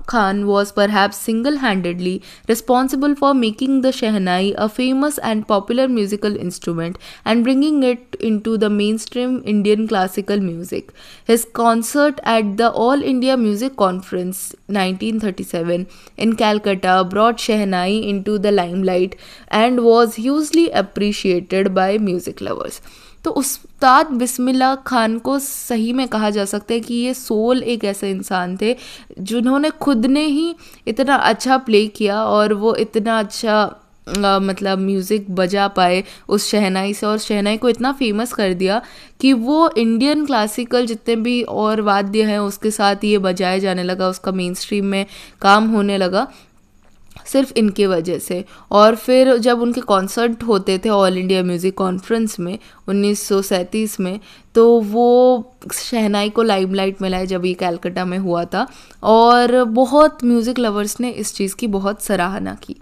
Khan was perhaps single-handedly responsible for making the Shehnai a famous and popular musical instrument and bringing it into the mainstream Indian classical music. His concert at the All India Music Conference 1937 in Calcutta brought Shehnai into the limelight and was hugely appreciated by music lovers. तो उस्ताद बिस्मिल्लाह खान को सही में कहा जा सकता है कि ये सोल एक ऐसे इंसान थे जिन्होंने खुद ने ही इतना अच्छा प्ले किया और वो इतना अच्छा मतलब म्यूज़िक बजा पाए उस शहनाई से और शहनाई को इतना फेमस कर दिया कि वो इंडियन क्लासिकल जितने भी और वाद्य हैं उसके साथ ये बजाया जाने लगा, उसका मेन स्ट्रीम में काम होने लगा सिर्फ इनके वजह से। और फिर जब उनके कॉन्सर्ट होते थे ऑल इंडिया म्यूज़िक कॉन्फ्रेंस में 1937 में, तो वो शहनाई को लाइमलाइट में लाए जब ये कैलकाटा में हुआ था और बहुत म्यूज़िक लवर्स ने इस चीज़ की बहुत सराहना की।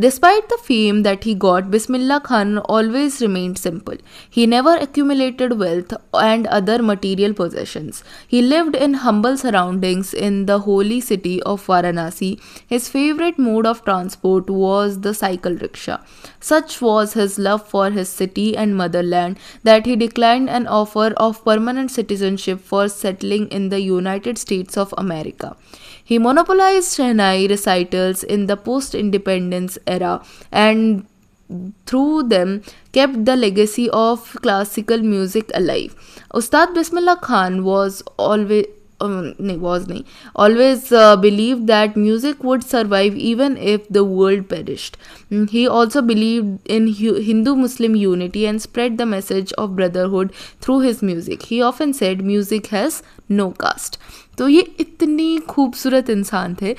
Despite the fame that he got, Bismillah Khan always remained simple. He never accumulated wealth and other material possessions. He lived in humble surroundings in the holy city of Varanasi. His favorite mode of transport was the cycle rickshaw. Such was his love for his city and motherland that he declined an offer of permanent citizenship for settling in the United States of America. He monopolized Shehnai recitals in the post-independence era and through them kept the legacy of classical music alive. Ustad Bismillah Khan always believed that music would survive even if the world perished. He also believed in Hindu-Muslim unity and spread the message of brotherhood through his music. He often said, "Music has no caste." तो ये इतनी खूबसूरत इंसान थे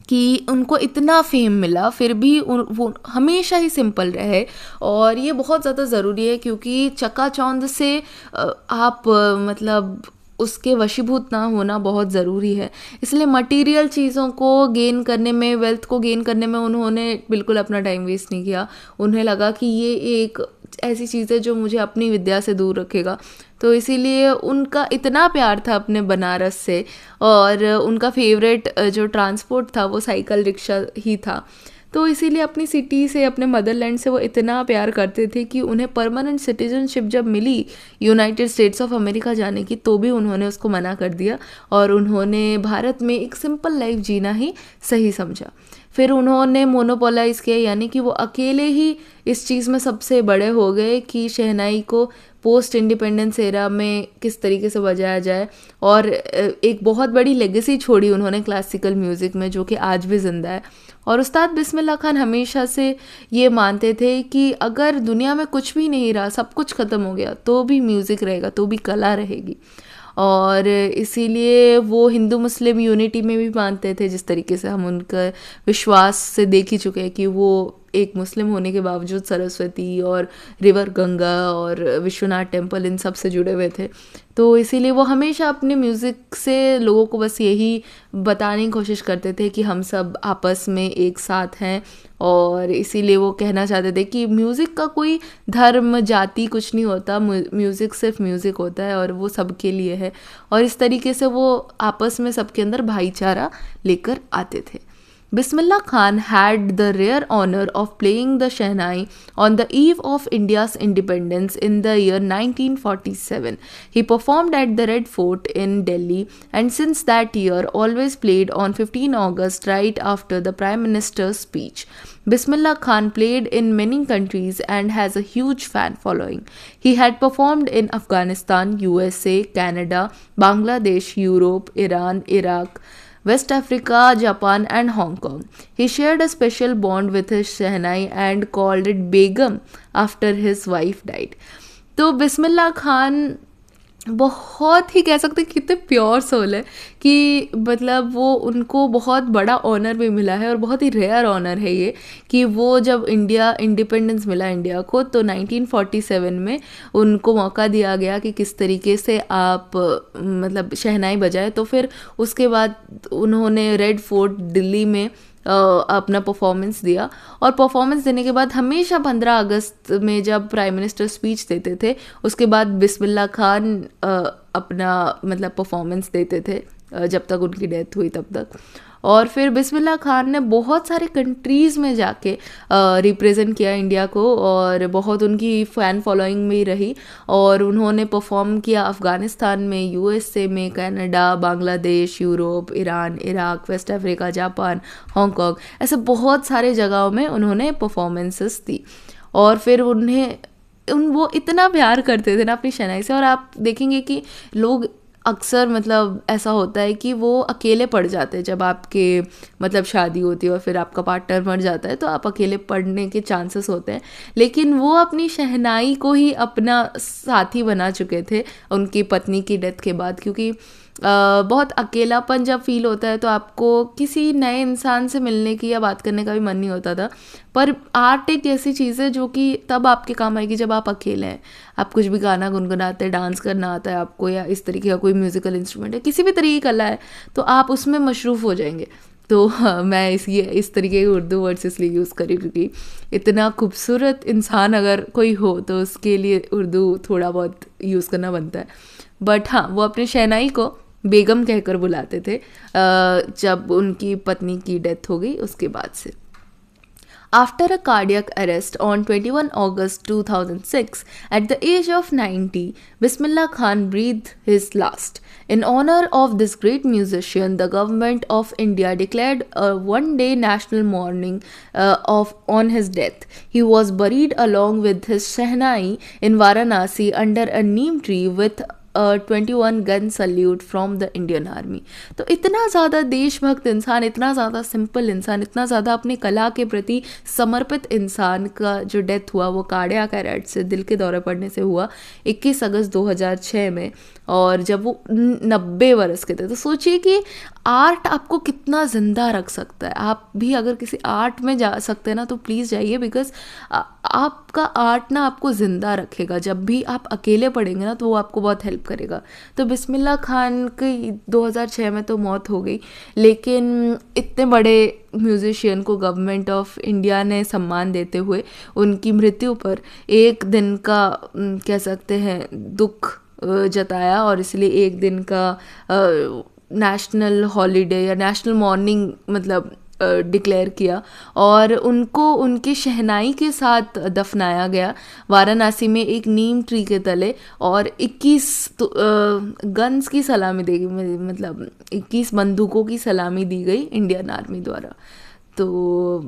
कि उनको इतना fame मिला फिर भी वो हमेशा ही सिंपल रहे और ये बहुत ज़्यादा ज़रूरी है क्योंकि चकाचौंध से आप मतलब उसके वशीभूत ना होना बहुत ज़रूरी है। इसलिए मटेरियल चीज़ों को गेन करने में, वेल्थ को गेन करने में उन्होंने बिल्कुल अपना टाइम वेस्ट नहीं किया। उन्हें लगा कि ये एक ऐसी चीज़ है जो मुझे अपनी विद्या से दूर रखेगा, तो इसीलिए उनका इतना प्यार था अपने बनारस से और उनका फेवरेट जो ट्रांसपोर्ट था वो साइकिल रिक्शा ही था। तो इसीलिए अपनी सिटी से, अपने मदरलैंड से वो इतना प्यार करते थे कि उन्हें परमानेंट सिटीजनशिप जब मिली यूनाइटेड स्टेट्स ऑफ अमेरिका जाने की तो भी उन्होंने उसको मना कर दिया और उन्होंने भारत में एक सिंपल लाइफ जीना ही सही समझा। फिर उन्होंने मोनोपोलाइज़ किया, यानी कि वो अकेले ही इस चीज़ में सबसे बड़े हो गए कि शहनाई को पोस्ट इंडिपेंडेंस एरा में किस तरीके से बजाया जाए और एक बहुत बड़ी लेगेसी छोड़ी उन्होंने क्लासिकल म्यूज़िक में जो कि आज भी ज़िंदा है। और उस्ताद बिस्मिल्लाह खान हमेशा से ये मानते थे कि अगर दुनिया में कुछ भी नहीं रहा, सब कुछ ख़त्म हो गया, तो भी म्यूज़िक रहेगा, तो भी कला रहेगी। और इसीलिए वो हिंदू मुस्लिम यूनिटी में भी मानते थे, जिस तरीके से हम उनका विश्वास से देख ही चुके हैं कि वो एक मुस्लिम होने के बावजूद सरस्वती और रिवर गंगा और विश्वनाथ टेम्पल इन सब से जुड़े हुए थे। तो इसीलिए वो हमेशा अपने म्यूज़िक से लोगों को बस यही बताने की कोशिश करते थे कि हम सब आपस में एक साथ हैं और इसीलिए वो कहना चाहते थे कि म्यूज़िक का कोई धर्म जाति कुछ नहीं होता, म्यूज़िक सिर्फ म्यूज़िक होता है और वो सबके लिए है। और इस तरीके से वो आपस में सबके अंदर भाईचारा लेकर आते थे। Bismillah Khan had the rare honor of playing the Shehnai on the eve of India's independence in the year 1947. He performed at the Red Fort in Delhi and since that year always played on 15 August right after the Prime Minister's speech. Bismillah Khan played in many countries and has a huge fan following. He had performed in Afghanistan, USA, Canada, Bangladesh, Europe, Iran, Iraq, West Africa, Japan and Hong Kong. He shared a special bond with his Shehnai and called it Begum after his wife died. तो बिस्मिल्लाह खान बहुत ही कह सकते कितने pure soul है कि मतलब वो उनको बहुत बड़ा ऑनर भी मिला है और बहुत ही रेयर ऑनर है ये कि वो जब इंडिपेंडेंस मिला इंडिया को तो 1947 में उनको मौका दिया गया कि किस तरीके से आप मतलब शहनाई बजाए। तो फिर उसके बाद उन्होंने रेड फोर्ट दिल्ली में अपना परफॉर्मेंस दिया और परफॉर्मेंस देने के बाद हमेशा 15 अगस्त में जब प्राइम मिनिस्टर स्पीच देते थे उसके बाद बिस्मिल्लाह खान अपना मतलब परफॉर्मेंस देते थे जब तक उनकी डेथ हुई तब तक। और फिर बिस्मिल्लाह खान ने बहुत सारे कंट्रीज़ में जाके रिप्रेजेंट किया इंडिया को, और बहुत उनकी फ़ैन फॉलोइंग में रही। और उन्होंने परफॉर्म किया अफ़गानिस्तान में, यूएसए में, Canada, Bangladesh, Europe, Iran, Iraq, West Africa, Japan, Hong Kong, ऐसे बहुत सारे जगहों में उन्होंने परफॉर्मेंसेस दी। और फिर वो इतना प्यार करते थे ना अपनी शहनाई से। और आप देखेंगे कि लोग अक्सर मतलब ऐसा होता है कि वो अकेले पड़ जाते हैं जब आपके मतलब शादी होती है और फिर आपका पार्टनर मर जाता है, तो आप अकेले पड़ने के चांसेस होते हैं। लेकिन वो अपनी शहनाई को ही अपना साथी बना चुके थे उनकी पत्नी की डेथ के बाद, क्योंकि बहुत अकेलापन जब फील होता है तो आपको किसी नए इंसान से मिलने की या बात करने का भी मन नहीं होता था। पर आर्ट एक ऐसी चीज़ है जो कि तब आपके काम आएगी जब आप अकेले हैं, आप कुछ भी गाना गुनगुनाते हैं, डांस करना आता है आपको, या इस तरीके का कोई म्यूज़िकल इंस्ट्रूमेंट है, किसी भी तरीके की कला है, तो आप उसमें मशरूफ़ हो जाएंगे। तो हाँ, मैं इस तरीके के उर्दू वर्ड्स इसलिए यूज़ करी क्योंकि इतना खूबसूरत इंसान अगर कोई हो तो उसके लिए उर्दू थोड़ा बहुत यूज़ करना बनता है। बट हाँ, वो अपने शहनाई को बेगम कहकर बुलाते थे जब उनकी पत्नी की डेथ हो गई उसके बाद से। After a cardiac arrest on 21 August 2006, at the age of 90, Bismillah Khan breathed his last. In honor of this great musician, the government of India declared a one-day national mourning on his death. He was buried along with his Shehnai in Varanasi under a neem tree with 21 gun salute from the Indian Army. तो इतना ज़्यादा देशभक्त इंसान, इतना ज़्यादा simple इंसान, इतना ज़्यादा अपनी कला के प्रति समर्पित इंसान का जो डेथ हुआ वो कार्डियक अरेस्ट से, दिल के दौरे पड़ने से हुआ 21 अगस्त 2006 में। और जब वो 90 बरस के थे। तो सोचिए कि आर्ट आपको कितना ज़िंदा रख सकता है। आप भी अगर किसी आर्ट में जा सकते हैं ना तो प्लीज़ जाइए, बिकॉज आपका आर्ट ना आपको ज़िंदा रखेगा। जब भी आप अकेले पढ़ेंगे ना तो वो आपको बहुत हेल्प करेगा। तो बिस्मिल्लाह खान की 2006 में तो मौत हो गई, लेकिन इतने बड़े म्यूज़िशियन को गवर्नमेंट ऑफ इंडिया ने सम्मान देते हुए उनकी मृत्यु पर एक दिन का कह सकते हैं दुख जताया, और इसलिए एक दिन का नेशनल हॉलीडे या नेशनल मॉर्निंग मतलब डिक्लेयर किया। और उनको उनके शहनाई के साथ दफनाया गया वाराणसी में एक नीम ट्री के तले। और 21 गन्स की सलामी दी गई, मतलब 21 बंदूकों की सलामी दी गई इंडियन आर्मी द्वारा। तो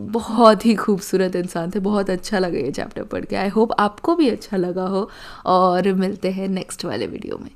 बहुत ही खूबसूरत इंसान थे। बहुत अच्छा लगा ये चैप्टर पढ़ के। आई होप आपको भी अच्छा लगा हो, और मिलते हैं नेक्स्ट वाले वीडियो में।